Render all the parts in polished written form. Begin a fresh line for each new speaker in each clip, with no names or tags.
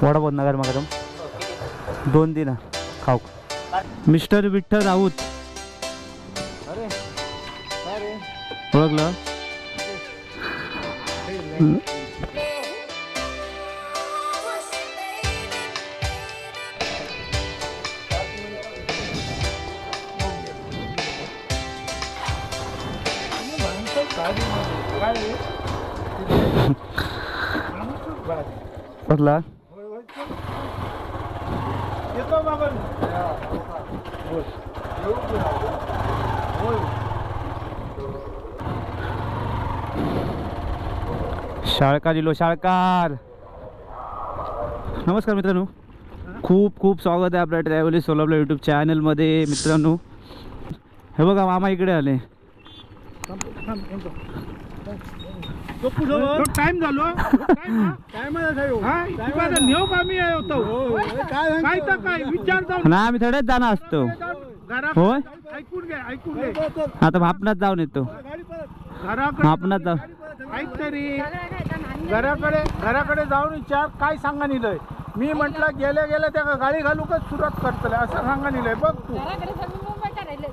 वडापाव नगर मग 2 दिन खाऊ मिस्टर विठ्ठल राऊत ओळखलं बघला शाळकार इलो शाळकार. नमस्कार मित्रांनो, खूप खूप स्वागत आहे आपल्या ट्रॅव्हल सोलापूर यूट्यूब चॅनलमध्ये. मित्रांनो हे बघा मामा इकडे आले.
टाइम झालो
ना आम्ही थोड्याच जाणार असतो. होय आता आपणात जाऊन येतो. आपणात जाऊ
तरी घराकडे जाऊन विचार काय सांगा निलय. मी म्हटलं गेल्या गेल्या त्या गाडी घालूकच सुरुवात करतले असं सांगा निलय. बघ तू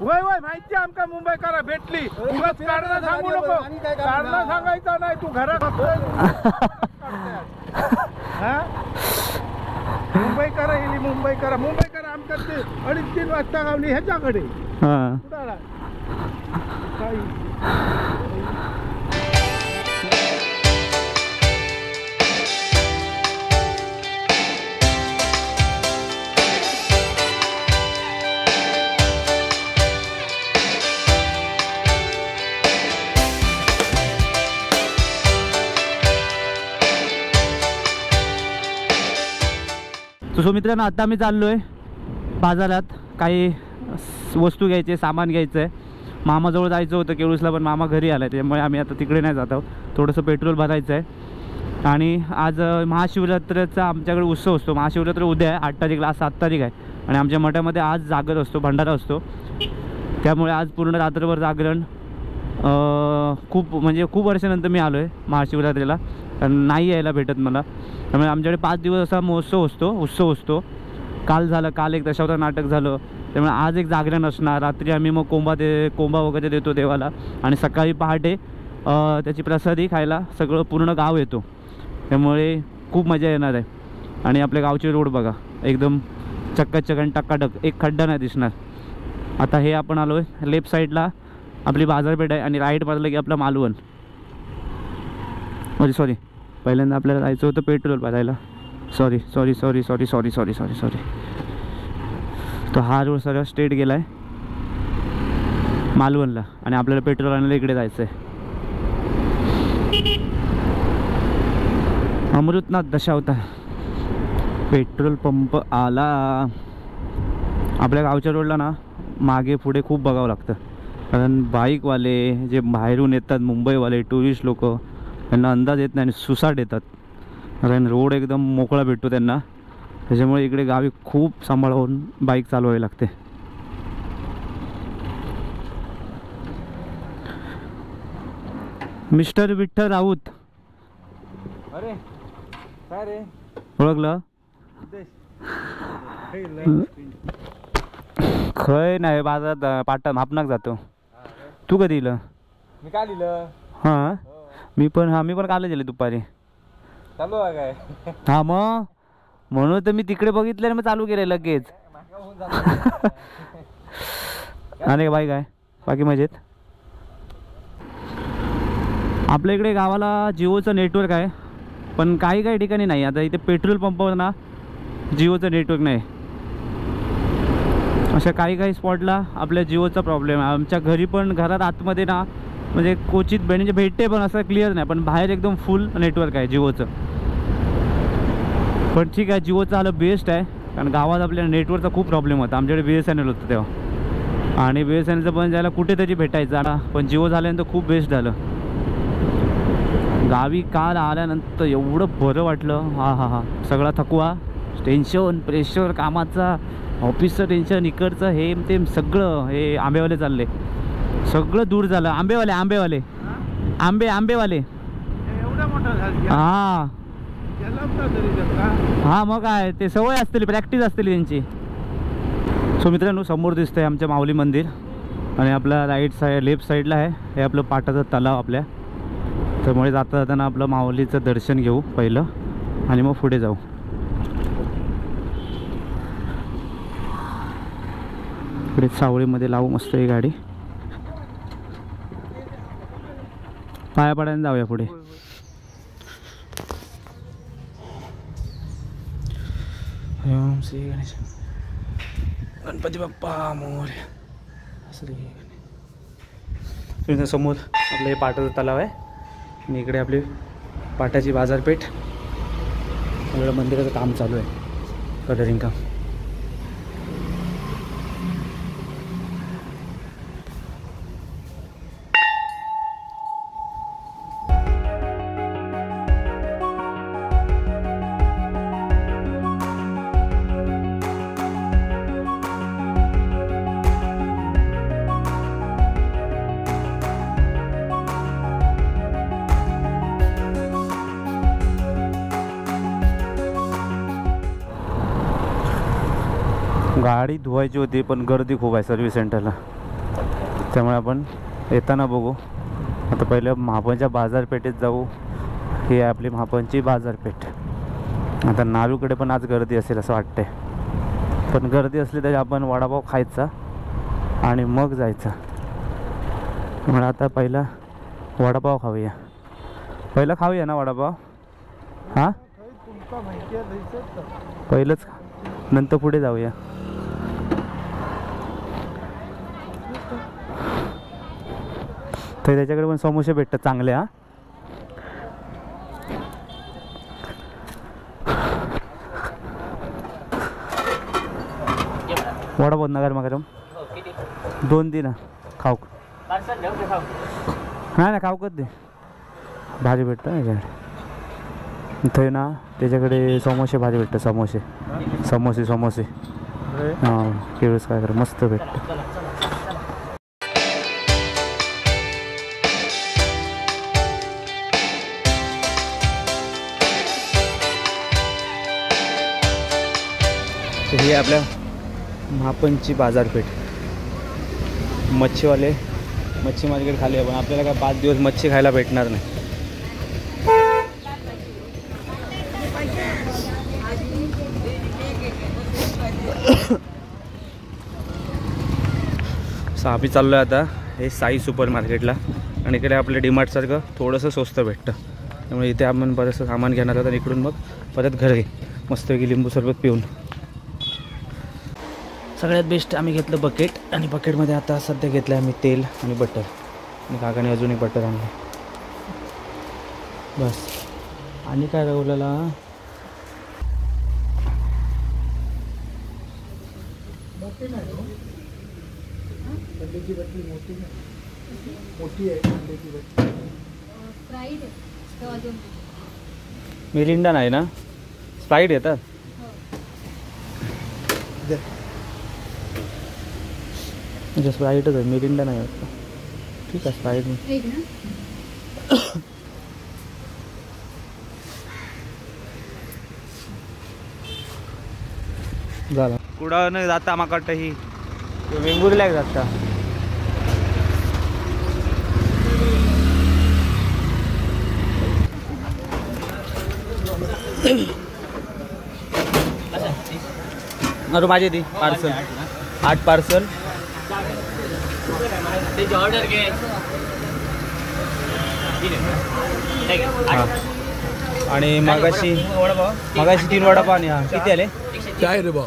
होय होय माहिती आमका मुंबई करा भेटली. उगाच कारण सांगू नको. कारण सांगायचं नाही. तू घरात मुंबई करा गेली. मुंबई करा आमच्या ते 2:30 वाजता गावली ह्याच्याकडे.
सो मित्रांनो आता आम्ही चाललोय बाजारात. काही वस्तू घ्यायचे, सामान घ्यायचं आहे. मामाजवळ जायचं होतं केळूसला, पण मामा घरी आला, त्यामुळे आम्ही आता तिकडे नाही जात आहोत. थोडंसं पेट्रोल भरायचं आहे. आणि आज महाशिवरात्रीचा आमच्याकडे उत्सव असतो. महाशिवरात्र उद्या आहे 8 तारीखला, आज 7 तारीख आहे. आणि आमच्या मठामध्ये आज जागर असतो, भंडारा असतो. त्यामुळे आज पूर्ण रात्रभर जागरण. खूप वर्षानंतर मी आलो आहे महाशिवरात्रीला, कारण नाही यायला भेटत मला. त्यामुळे आमच्याकडे 5 दिवस असा उत्सव असतो. काल एक दशावतार नाटक झालं. त्यामुळे आज एक जागरण असणार. रात्री आम्ही मग कोंबा वगैरे देतो देवाला. आणि सकाळी पहाटे त्याची प्रसादी खायला सगळं पूर्ण गाव येतो. त्यामुळे खूप मजा येणार आहे. आणि आपल्या गावचे रोड बघा एकदम चक्काचक आणि टकाटक, एक खड्डा नाही दिसणार. आता हे आपण आलो आहे लेफ्ट साईडला आपली बाजारपेठ आहे. आणि राईट मारलं की आपला मालवण. सॉरी पहिल्यांदा आपल्याला जायचं होतं पेट्रोल भरायला. सॉरी. तो हा रोड सगळा स्ट्रेट गेला आहे मालवणला. आणि आपल्याला पेट्रोल आणायला इकडे जायचं आहे अमृतनाथ दशावतार पेट्रोल पंप आला. आपल्या गावच्या रोडला ना मागे पुढे खूप बघावं लागतं, कारण बाईकवाले जे बाहेरून येतात, मुंबईवाले टुरिस्ट लोक, त्यांना अंदाज येत नाही आणि सुसाट येतात. कारण रोड एकदम मोकळा भेटतो त्यांना. त्याच्यामुळे इकडे गावी खूप सांभाळून बाईक चालवावी लागते. मिस्टर विठ्ठल राऊत.
अरे काय रे
ओळखलं? खय नाही बाजारात पाटा मापनाक जातो. तू कधी दिलं?
मी काय लिहिलं?
हां मी पण कालच दिले दुपारी.
चालू आहे काय?
हा मग म्हणून तर मी तिकडे बघितलं आणि मग चालू केलं लगेच. आणि बाई काय बाकी मजेत? आपल्या इकडे गावाला जिओचं नेटवर्क आहे, पण काही ठिकाणी नाही. आता इथे पेट्रोल पंपावर ना जिओचं नेटवर्क नाही. अशा काही स्पॉटला आपल्या जिओचा प्रॉब्लेम आहे. आमच्या घरी पण घरात आतमध्ये ना म्हणजे क्वचित म्हणजे भेटते, पण असं क्लिअर नाही. पण बाहेर एकदम फुल नेटवर्क आहे जिओचं. पण ठीक आहे, जिओचं आलं बेस्ट आहे, कारण गावात आपल्या नेटवर्कचा खूप प्रॉब्लेम होता. आमच्याकडे BSNL होतं तेव्हा, आणि BSNLचं पण जायला कुठेतरी भेटायचं आता. पण जिओ झाल्यानंतर खूप बेस्ट झालं. गावी काल आल्यानंतर एवढं बरं वाटलं. हा सगळा थकवा, टेन्शन, प्रेशर कामाचा, ऑफिसचं टेन्शन, इकडचं हे ते सगळं, हे आंबेवाले चालले, सगळं दूर झालं. आंबेवाले
एवढं मोठं झालं.
हां हा मग काय ते सवय असतील, प्रॅक्टिस असतील त्यांची. सो मित्रांनो, समोर दिसतंय आमच्या माऊली मंदिर आणि आपल्या राईट साईड लेफ्ट साईडला आहे हे आपलं पाटाचं तलाव आपल्या. त्यामुळे जाता जाताना आपलं माऊलीचं दर्शन घेऊ पहिलं आणि मग पुढे जाऊ. इकडे सावळीमध्ये लावू मस्त ही गाडी, पाया पडायला जाऊया पुढे. ओम श्री गणेश गणपती बाप्पा मोरया. समोर आपलं हे पाटाचं तलाव आहे आणि इकडे आपली पाटाची बाजारपेठ. सगळं मंदिराचं काम चालू आहे, कलरिंग काम. गाडी धुवायची होती पण गर्दी खूप आहे सर्व्हिस सेंटरला, त्यामुळे आपण येताना बघू. आता पहिलं महापणच्या बाजारपेठेत जाऊ. ही आहे आपली महापणची बाजारपेठ. आता नारूकडे पण आज गर्दी असेल असं वाटतंय, पण गर्दी असली तरी आपण वडापाव खायचा आणि मग जायचा. त्यामुळे आता पहिला वडापाव खाऊया. पहिलं खाऊया ना वडापाव? हां पहिलंच, नंतर पुढे जाऊया. तर त्याच्याकडे पण समोसे भेटतात चांगले. हा वडापाव नगर मगरम 2 दिन खाऊ नाही ना, खाऊ कधी भाजी भेटतं त्याच्याकडे. इथे ना त्याच्याकडे समोसे भाजी भेटतं, समोसे समोसे समोसे हां केळूस काय कर मस्त भेटतं. ही आपल्या महापणची बाजारपेठ. मच्छीवाले मच्छी मार्केट खाली आहे, पण आपल्याला काय 5 दिवस मच्छी खायला भेटणार नाही. आम्ही चाललो आहे आता हे साई सुपर मार्केटला आणि इकडे आपल्या डीमार्टसारखं थोडंसं स्वस्त भेटतं. त्यामुळे इथे आपण बरंचसं सामान घेणार आहोत आणि इकडून मग परत घरी मस्तपैकी लिंबू सरबत पिऊन. सगळ्यात बेस्ट आम्ही घेतलं बकेट आणि बकेटमध्ये आता सध्या घेतलं आम्ही तेल आणि बटर आणि काकाने अजून एक बटर आणलं बस. आणि काय राहुल्याला मिरिंडा नाही ना, स्प्राईट येतात. म्हणजे स्प्राईटच आहे, मिरिंडा नाही वाटतं. ठीक आहे स्प्राईट झालं. कुठं नाही जाता माका वाटतं ही वेंगुर्ल्याक जाता. अरे माझे दी पार्सल 8 पार्सल ऑर्डर घे. आणि मगाशी 3 वडापाव आणि हा किती आले?
काय रे बा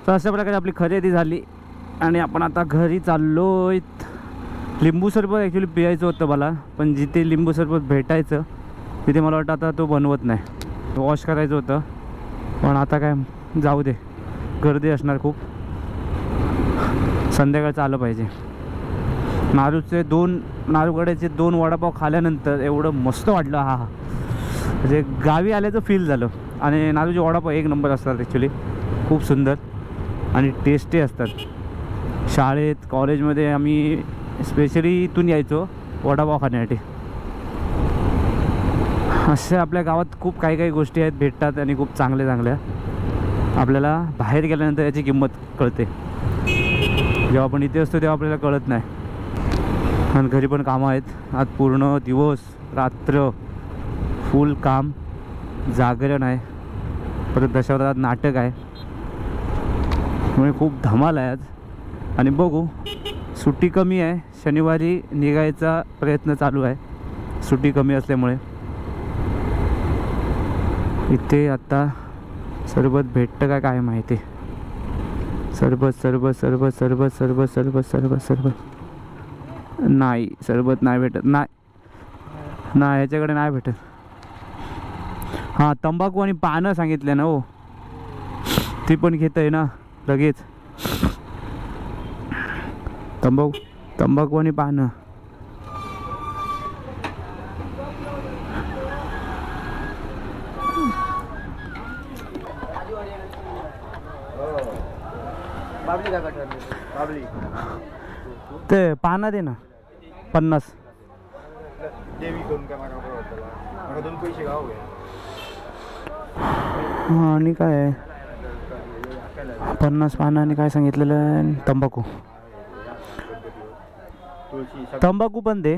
तर अशा प्रकारे आपली खरेदी झाली आणि आपण आता घरी चाललोय. लिंबू सरबत ॲक्च्युली पियायचं होतं मला, पण जिथे लिंबू सरबत भेटायचं तिथे मला वाटतं आता तो बनवत नाही. वॉश करायचं होतं, पण आता काय जाऊ दे, गर्दी असणार खूप. संध्याकाळचं आलं पाहिजे. नारूकडेचे 2 वडापाव खाल्यानंतर एवढं मस्त वाटलं. हा म्हणजे गावी आल्याचं फील झालं. आणि नादूचे वडापाव एक नंबर असतात ॲक्च्युली, खूप सुंदर आणि टेस्टी असतात. शाळेत कॉलेजमध्ये आम्ही स्पेशली इथून यायचो वडापाव खाण्यासाठी. असे आपल्या गावात खूप काही काही गोष्टी आहेत, भेटतात आणि खूप चांगल्या चांगल्या. आपल्याला बाहेर गेल्यानंतर याची किंमत कळते. जेव्हा आपण इथे असतो तेव्हा आपल्याला कळत नाही. आणि घरी पण कामं आहेत. आज पूर्ण दिवस रात्र फुल काम, जागरण आहे, परत दशावतारात नाटक आहे, त्यामुळे खूप धमाल आहे आज. आणि बघू, सुट्टी कमी आहे, शनिवारी निघायचा प्रयत्न चालू आहे सुट्टी कमी असल्यामुळे. इथे आता सरबत भेटतं का काय माहिती. सरबत सरबत सरबत सरबत सरबत सरबत सरबत सरबत नाही, सरबत नाही भेटत. नाही ह्याच्याकडे नाही भेटत. हां, तंबाखू आणि पानं सांगितले ना हो, ती पण घेत आहे ना लगेच. तंबाखू आणि पानं. ते पानं दे ना 50. हां, आणि काय 50 पानं आणि काय सांगितलेलं, तंबाखू. तंबाखू पण दे.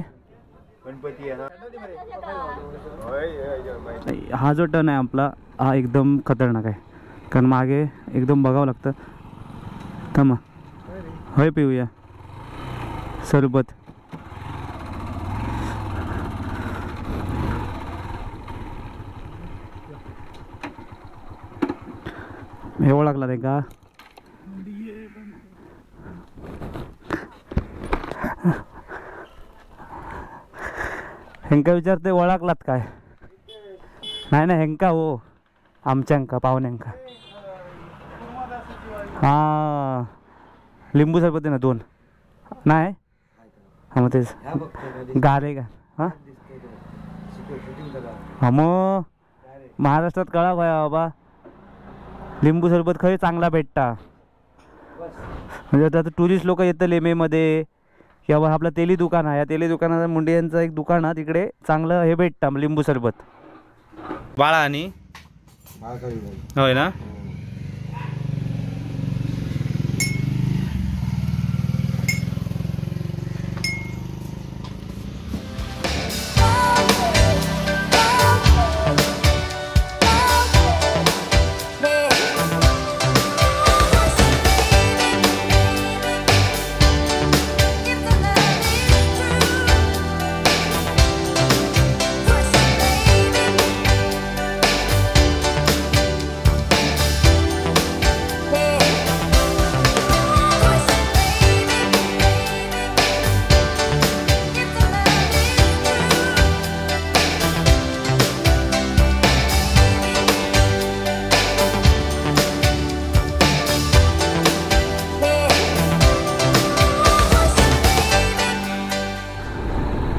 हा जो टर्न आहे आपला, हा एकदम खतरनाक आहे, कारण मागे एकदम बघावं लागतं. थांबा, होय पिऊया सरबत. हे लागला ते का हेंका विचारते ओळखलात काय. नाही ना हेंका हो, आमच्यांका पाहुण्यांका. हां, लिंबू सरबत आहे ना 2. नाही हां, मग तेच गारे का. हां हां, मग महाराष्ट्रात कळा काय बाबा, लिंबू सरबत खरं चांगला भेटता. म्हणजे आता टुरिस्ट लोक येतं लेमेमध्ये, किंवा आपलं तेली दुकान आहे, या तेली दुकानाचं मुंडियांचं एक दुकान आहे, तिकडे चांगलं हे भेटतं लिंबू सरबत. बाळा आणि होय ना.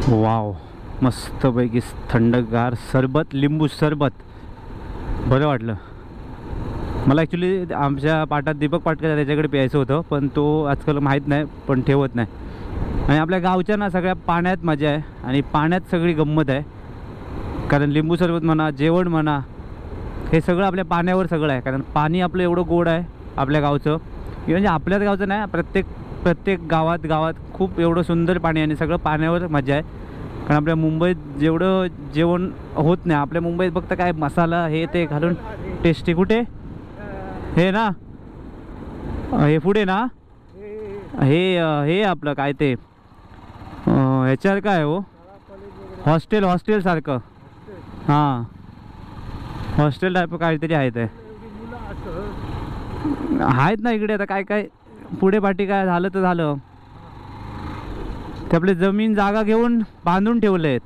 वाव, मस्तपैकी थंडगार सरबत, लिंबू सरबत. बरं वाटलं मला. ॲक्च्युली आमच्या पाटात दीपक पाटकर त्याच्याकडे प्यायचं होतं, पण तो आजकाल माहीत नाही, पण ठेवत नाही. आणि आपल्या गावच्या ना सगळ्या पाण्यात मजा आहे आणि पाण्यात सगळी गंमत आहे. कारण लिंबू सरबत म्हणा, जेवण म्हणा, हे सगळं आपल्या पाण्यावर सगळं आहे. कारण पाणी आपलं एवढं गोड आहे आपल्या गावचं, म्हणजे आपल्याच गावचं नाही, प्रत्येक गावात खूप एवढं सुंदर पाणी आहे आणि सगळं पाण्यावर मजा आहे. कारण आपल्या मुंबईत जेवढं जेवण होत नाही, आपल्या मुंबईत फक्त काय मसाला हे ते घालून टेस्टी. कुठे हे ना, हे पुढे ना, हे आपलं काय ते ह्याच्यावर काय हो, हॉस्टेल सारखं. हां, हॉस्टेल टाईप काहीतरी आहे ते, आहेत ना इकडे. आता काय पुढे पाठी काय झालं तर झालं, ते आपले जमीन जागा घेऊन बांधून ठेवले आहेत.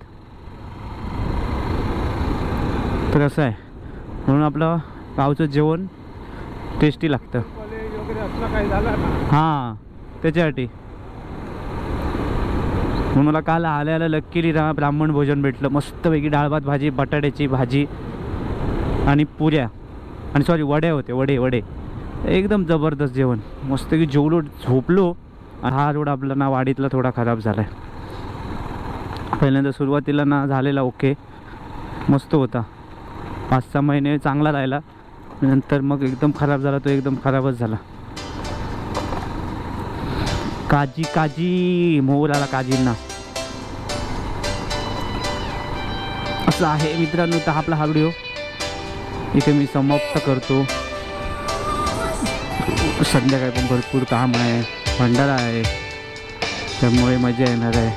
तर असं आहे, म्हणून आपलं गावचं जेवण टेस्टी लागतं. हां, त्याच्यासाठी. म्हणून मला काल आल्याला लक्कीली ना ब्राह्मण भोजन भेटलं, मस्तपैकी डाळ भात भाजी, बटाट्याची भाजी आणि पुऱ्या आणि सॉरी वड्या होते, वडे एकदम जबरदस्त जेवण. मस्त की जेवलो, झोपलो. हा रोड आपला ना वाडीतला थोडा खराब झाला आहे. पहिल्यांदा सुरुवातीला ना झालेला ओके, मस्त होता. 5-6 महिने चांगला राहिला, नंतर मग एकदम खराब झाला. तो एकदम खराबच झाला. काजी मोर आला काजींना. असं आहे मित्रांनो. तर आपला हा व्हिडिओ इथे मी समाप्त करतो. संध्याकाळी पण भरपूर काम आहे, भंडारा आहे, त्यामुळे मजा येणार आहे.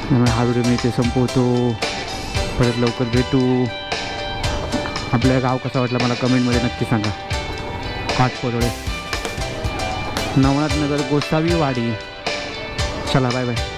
त्यामुळे हा व्हिडिओ मी इथे संपवतो. परत लवकर भेटू. आपल्या गाव कसा वाटला मला कमेंटमध्ये नक्की सांगा. काठपरोळे, नवनाथ नगर, गोसावी वाडी. चला बाय बाय.